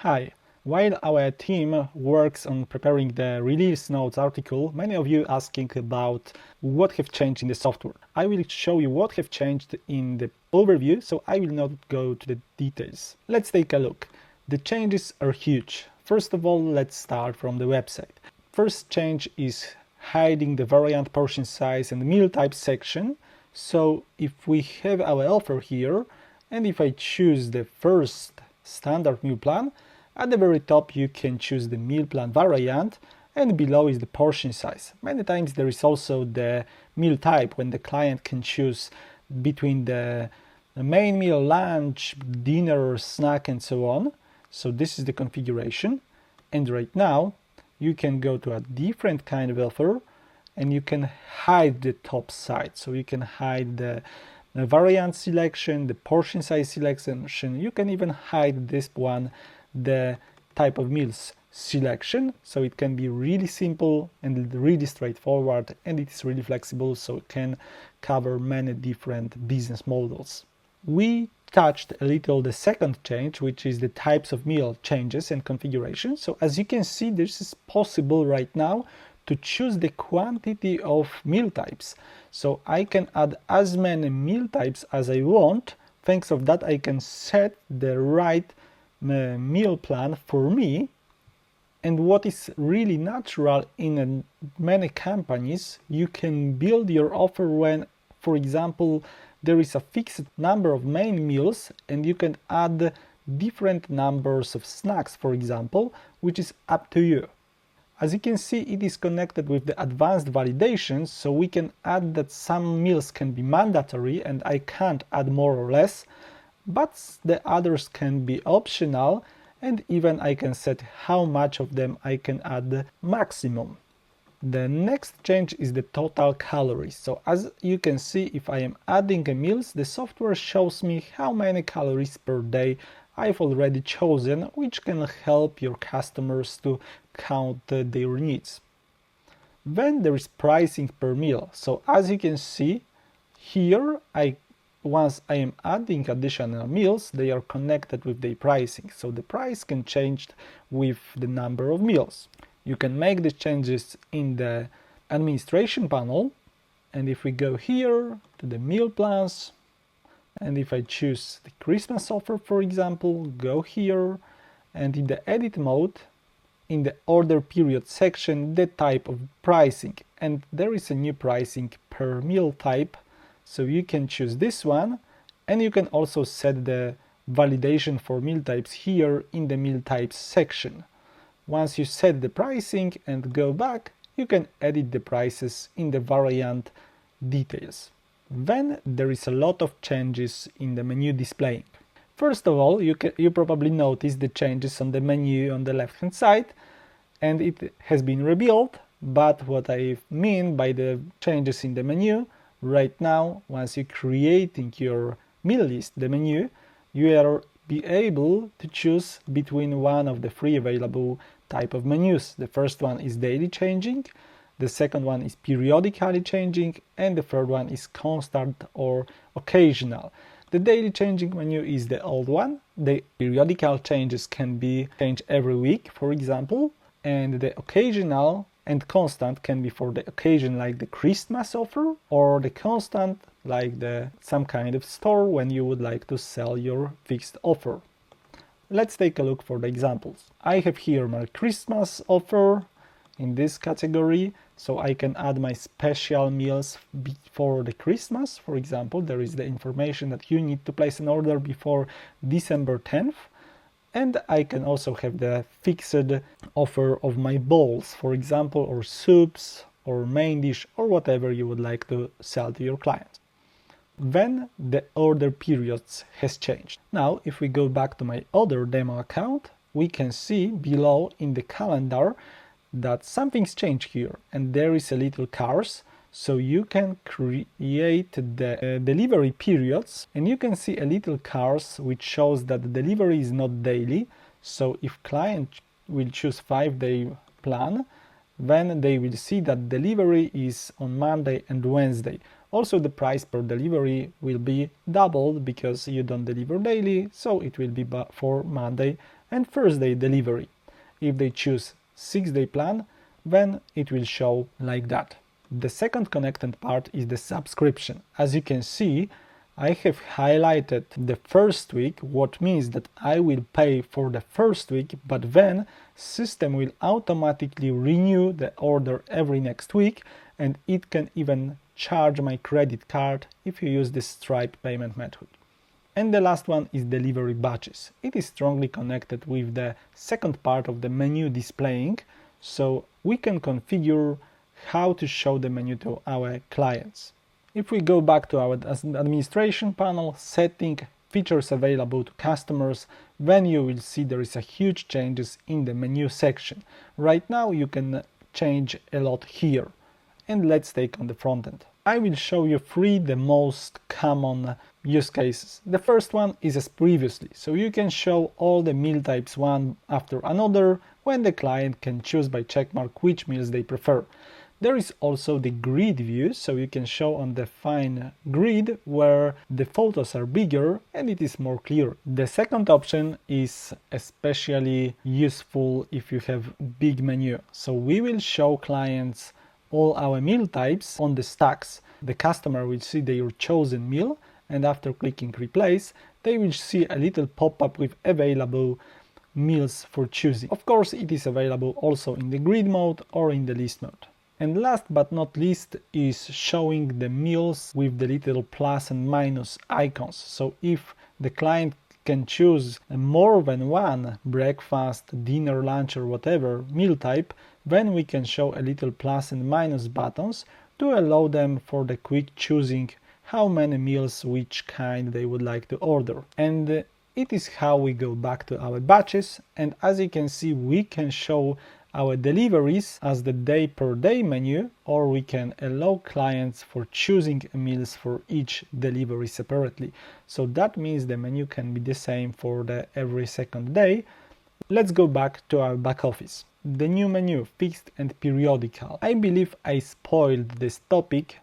Hi. While our team works on preparing the release notes article, many of you asking about what have changed in the software. I will show you what have changed in the overview, so I will not go to the details. Let's take a look. The changes are huge. First of all, let's start from the website. First change is hiding the variant, portion size and meal type section. So if we have our offer here, and if I choose the first standard meal plan, at the very top you can choose the meal plan variant, and below is the portion size. Many times there is also the meal type, when the client can choose between the main meal, lunch, dinner, snack and so on. So this is the configuration, and right now you can go to a different kind of offer and you can hide the top side. So you can hide the variant selection, the portion size selection. You can even hide this one, the type of meals selection. So it can be really simple and really straightforward, and it's really flexible, so it can cover many different business models. We touched a little the second change, which is the types of meal changes and configuration. So as you can see, this is possible right now to choose the quantity of meal types. So I can add as many meal types as I want. Thanks of that, I can set the right meal plan for me. And what is really natural in many companies, you can build your offer when, for example, there is a fixed number of main meals and you can add different numbers of snacks, for example, which is up to you. As you can see, it is connected with the advanced validations, so we can add that some meals can be mandatory and I can't add more or less, but the others can be optional, and even I can set how much of them I can add maximum. The next change is the total calories. So as you can see, if I am adding a meals, the software shows me how many calories per day I've already chosen, which can help your customers to count their needs. Then there is pricing per meal. So as you can see here, once I am adding additional meals, they are connected with the pricing. So the price can change with the number of meals. You can make the changes in the administration panel. And if we go here to the meal plans, and if I choose the Christmas offer, for example, go here, and in the edit mode, in the order period section, the type of pricing, and there is a new pricing per meal type. So you can choose this one, and you can also set the validation for meal types here in the meal types section. Once you set the pricing and go back, you can edit the prices in the variant details. Then there is a lot of changes in the menu displaying. First of all, you probably noticed the changes on the menu on the left hand side, and it has been rebuilt. But what I mean by the changes in the menu, right now, once you're creating your meal list, the menu, you will be able to choose between one of the three available type of menus. The first one is daily changing, the second one is periodically changing, and the third one is constant or occasional. The daily changing menu is the old one. The periodical changes can be changed every week, for example, and the occasional and constant can be for the occasion, like the Christmas offer, or the constant, like some kind of store when you would like to sell your fixed offer. Let's take a look for the examples. I have here my Christmas offer in this category, so I can add my special meals for the Christmas. For example, there is the information that you need to place an order before December 10th. And I can also have the fixed offer of my bowls, for example, or soups, or main dish, or whatever you would like to sell to your clients. Then the order periods has changed. Now, if we go back to my other demo account, we can see below in the calendar that something's changed here, and there is a little cars. So you can create the delivery periods, and you can see a little cars which shows that the delivery is not daily. So if client will choose 5-day plan, then they will see that delivery is on Monday and Wednesday. Also, the price per delivery will be doubled because you don't deliver daily, so it will be for Monday and first day delivery. If they choose 6-day plan, then it will show like that. The second connected part is the subscription. As you can see, I have highlighted the first week, what means that I will pay for the first week, but then system will automatically renew the order every next week, and it can even charge my credit card if you use the Stripe payment method. And the last one is delivery batches. It is strongly connected with the second part of the menu displaying, so we can configure how to show the menu to our clients. If we go back to our administration panel, setting, features available to customers, then you will see there is a huge changes in the menu section. Right now you can change a lot here. And let's take on the front end. I will show you 3 the most common use cases. The first one is as previously, so you can show all the meal types one after another when the client can choose by checkmark which meals they prefer. There is also the grid view, so you can show on the fine grid where the photos are bigger and it is more clear. The second option is especially useful if you have big menu. So we will show clients all our meal types on the stacks. The customer will see their chosen meal, and after clicking replace, they will see a little pop-up with available meals for choosing. Of course, it is available also in the grid mode or in the list mode. And last but not least is showing the meals with the little plus and minus icons. So if the client can choose more than one breakfast, dinner, lunch or whatever meal type, then we can show a little plus and minus buttons to allow them for the quick choosing how many meals, which kind they would like to order. And it is how we go back to our batches, and as you can see, we can show our deliveries as the day per day menu, or we can allow clients for choosing meals for each delivery separately. So that means the menu can be the same for the every second day. Let's go back to our back office. The new menu, fixed and periodical. I believe I spoiled this topic,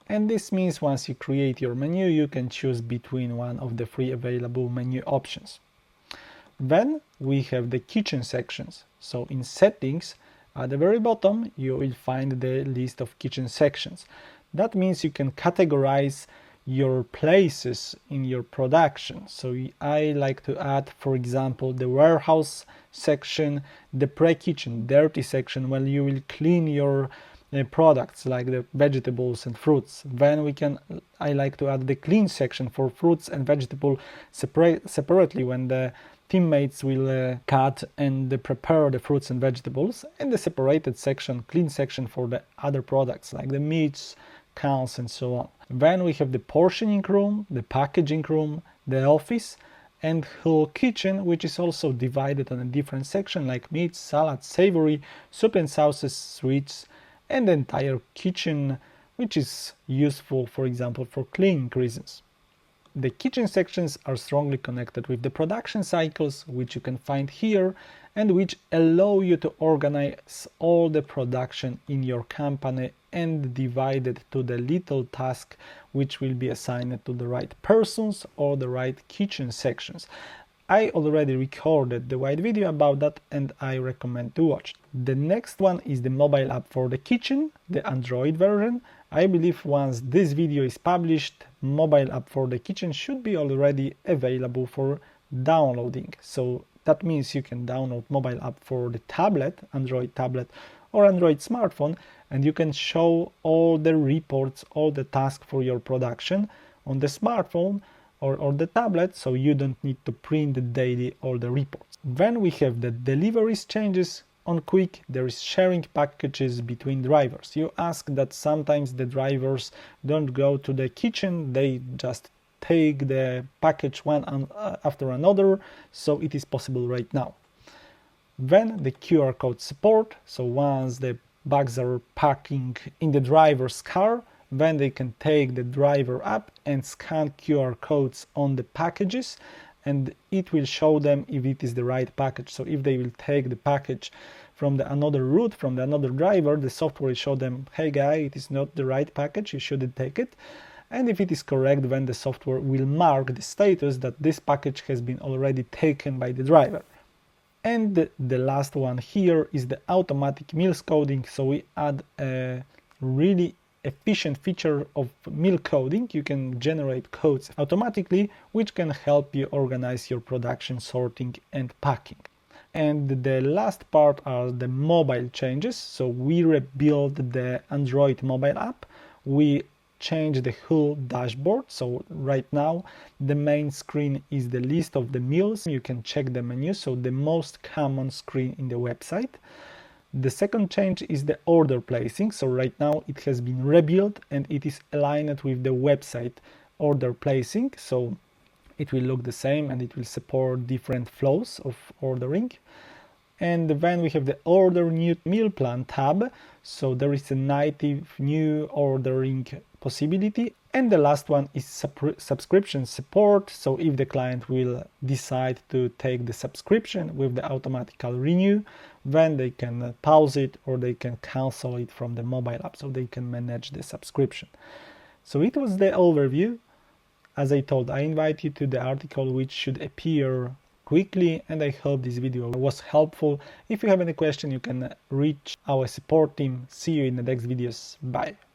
and this means once you create your menu, you can choose between one of the 3 available menu options. Then we have the kitchen sections. So in settings, at the very bottom, you will find the list of kitchen sections. That means you can categorize your places in your production. So I like to add, for example, the warehouse section, the pre-kitchen, dirty section, where you will clean your products like the vegetables and fruits. Then I like to add the clean section for fruits and vegetables separately when the teammates will cut and prepare the fruits and vegetables, and the separated section, clean section for the other products like the meats, cans and so on. Then we have the portioning room, the packaging room, the office, and whole kitchen, which is also divided on a different section like meats, salads, savory, soup and sauces, sweets, and the entire kitchen, which is useful, for example, for cleaning reasons. The kitchen sections are strongly connected with the production cycles, which you can find here, and which allow you to organize all the production in your company and divide it to the little task which will be assigned to the right persons or the right kitchen sections. I already recorded the wide video about that and I recommend to watch. The next one is the mobile app for the kitchen, the Android version. I believe once this video is published, mobile app for the kitchen should be already available for downloading. So that means you can download mobile app for the tablet, Android tablet or Android smartphone, and you can show all the reports, all the tasks for your production on the smartphone or the tablet, so you don't need to print daily all the reports. Then we have the deliveries changes. On quick, there is sharing packages between drivers. You ask that sometimes the drivers don't go to the kitchen, they just take the package one after another, so it is possible right now. Then the QR code support, so once the bags are packing in the driver's car, then they can take the driver app and scan QR codes on the packages, and it will show them if it is the right package. So if they will take the package from another route, from another driver, the software will show them, hey guy, it is not the right package, you shouldn't take it. And if it is correct, then the software will mark the status that this package has been already taken by the driver. And the last one here is the automatic meals coding. So we add a really efficient feature of meal coding. You can generate codes automatically, which can help you organize your production, sorting, and packing. And the last part are the mobile changes. So we rebuilt the Android mobile app. We changed the whole dashboard. So right now the main screen is the list of the meals. You can check the menu, so the most common screen in the website. The second change is the order placing. So right now it has been rebuilt and it is aligned with the website order placing. So it will look the same and it will support different flows of ordering. And then we have the order new meal plan tab. So there is a native new ordering possibility. And the last one is subscription support. So if the client will decide to take the subscription with the automatical renew, then they can pause it or they can cancel it from the mobile app, so they can manage the subscription. So it was the overview. As I told, I invite you to the article which should appear quickly, and I hope this video was helpful. If you have any question, you can reach our support team. See you in the next videos. Bye.